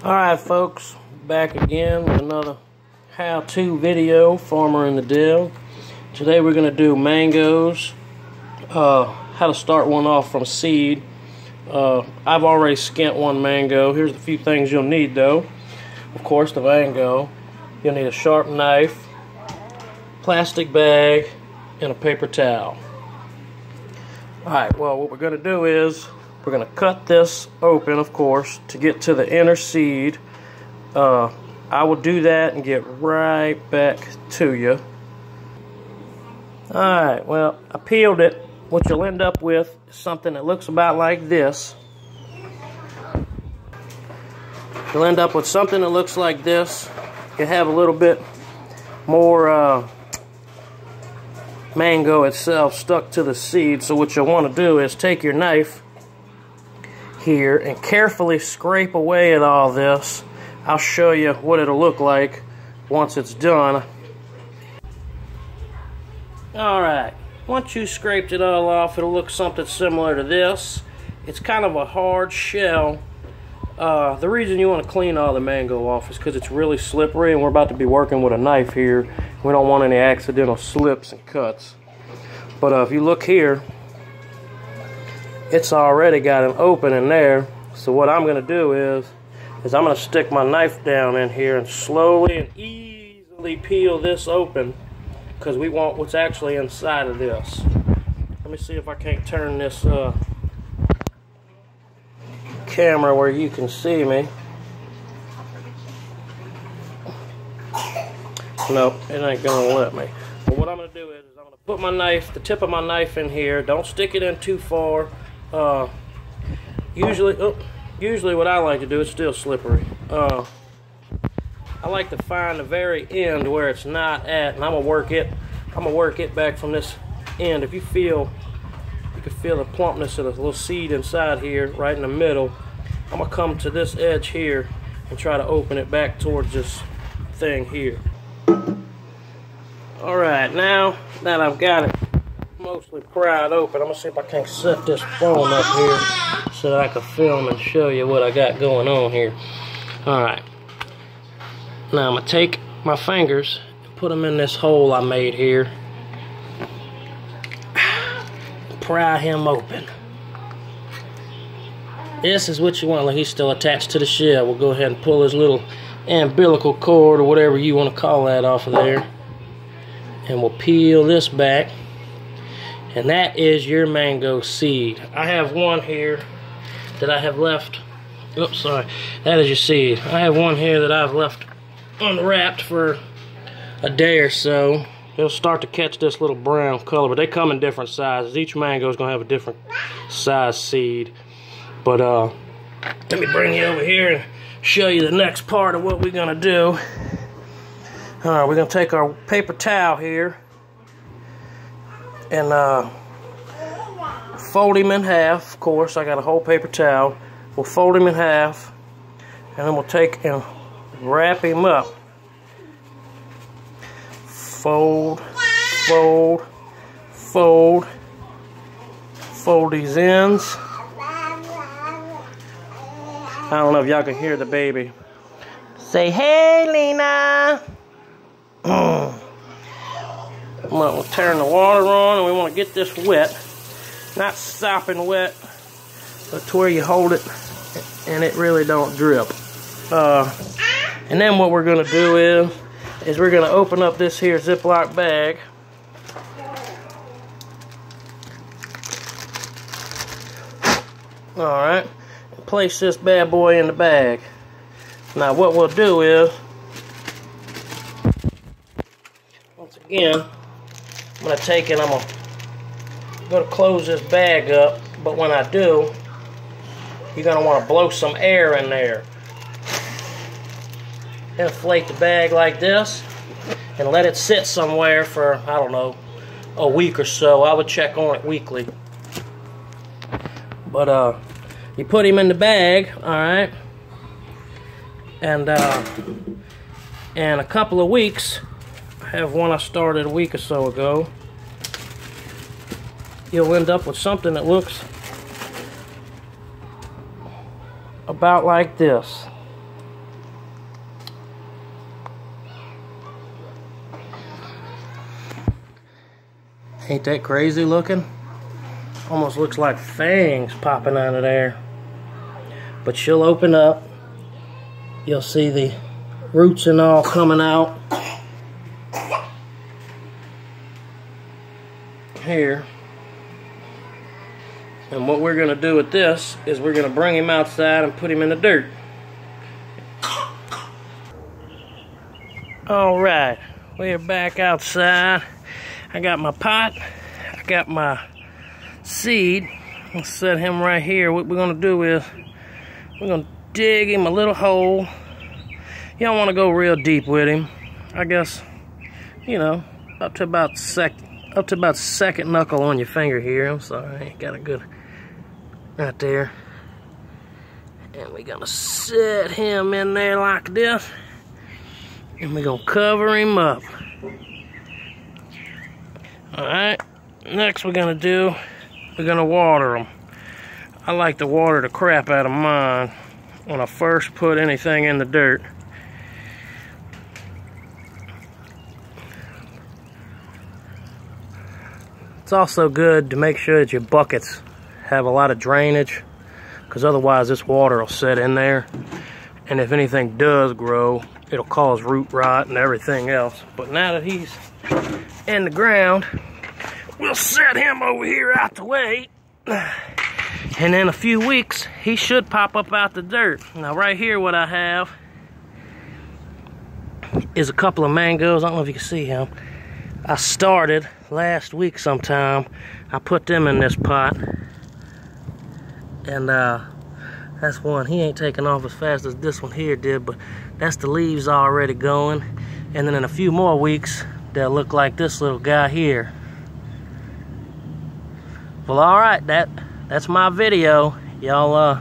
Alright folks, back again with another how-to video, Farmer in the Dell. Today we're going to do mangoes, how to start one off from seed. I've already skint one mango. Here's a few things you'll need though. Of course, the mango. You'll need a sharp knife, plastic bag, and a paper towel. Alright, well what we're going to do is we're going to cut this open, of course, to get to the inner seed. I will do that and get right back to you. Alright, well, I peeled it. What you'll end up with is something that looks about like this. You'll end up with something that looks like this. You have a little bit more mango itself stuck to the seed. So what you'll want to do is take your knife here and carefully scrape away at all this. I'll show you what it'll look like once it's done. Alright, once you scraped it all off, it'll look something similar to this. It's kind of a hard shell. The reason you want to clean all the mango off is because it's really slippery and we're about to be working with a knife here. We don't want any accidental slips and cuts. But if you look here, it's already got an opening there. So what I'm going to do is I'm going to stick my knife down in here and slowly and easily peel this open, because we want what's actually inside of this. Let me see if I can't turn this camera where you can see me. Nope, it ain't going to let me. But what I'm going to do is I'm going to put my knife, the tip of my knife in here. Don't stick it in too far. Usually what I like to do, it's still slippery. I like to find the very end where it's not at, and I'm gonna work it back from this end. If you can feel the plumpness of the little seed inside here, right in the middle. I'm gonna come to this edge here and try to open it back towards this thing here. Alright, now that I've got it mostly pried open, I'm gonna see if I can set this phone up here so that I can film and show you what I got going on here. Alright, now I'm gonna take my fingers and put them in this hole I made here. Pry him open. This is what you want. Like, he's still attached to the shell. We'll go ahead and pull his little umbilical cord or whatever you want to call that off of there, and we'll peel this back. And that is your mango seed. I have one here that I have left. Oops, sorry. That is your seed. I have one here that I've left unwrapped for a day or so. It'll start to catch this little brown color, but they come in different sizes. Each mango is going to have a different size seed. But let me bring you over here and show you the next part of what we're going to do. Alright, we're going to take our paper towel here and fold him in half. Of course, I got a whole paper towel. We'll fold him in half, and then we'll take and wrap him up. Fold, fold, fold, fold these ends. I don't know if y'all can hear the baby. Say, hey, Lena. We'll turn the water on, and we want to get this wet. Not sopping wet, but to where you hold it and it really don't drip. And then what we're going to do is we're going to open up this here Ziploc bag. Alright, and place this bad boy in the bag. Now what we'll do is, once again, I'm going to take it, I'm going to close this bag up, but when I do, you're going to want to blow some air in there. Inflate the bag like this and let it sit somewhere for, I don't know, a week or so. I would check on it weekly. But you put him in the bag, alright, and in a couple of weeks, I have one I started a week or so ago, you'll end up with something that looks about like this. Ain't that crazy looking? Almost looks like fangs popping out of there. But she'll open up. You'll see the roots and all coming out here. And what we're gonna do with this is we're gonna bring him outside and put him in the dirt. All right, we're back outside. I got my pot, I got my seed. I'll set him right here. What we're gonna do is we're gonna dig him a little hole. You don't want to go real deep with him. I guess, you know, up to about second knuckle on your finger here. I'm sorry, I ain't got a good right there. And we're gonna set him in there like this, and we're gonna cover him up. All right. Next, we're gonna water them. I like to water the crap out of mine when I first put anything in the dirt. It's also good to make sure that your buckets have a lot of drainage, because otherwise this water will sit in there, and if anything does grow, it'll cause root rot and everything else. But now that he's in the ground, we'll set him over here out the way, and in a few weeks he should pop up out the dirt. Now right here, what I have is a couple of mangoes. I don't know if you can see him. I started last week sometime. I put them in this pot, and that's one. He ain't taking off as fast as this one here did, but that's the leaves already going. And then in a few more weeks, they'll look like this little guy here. Well, all right, that's my video. Y'all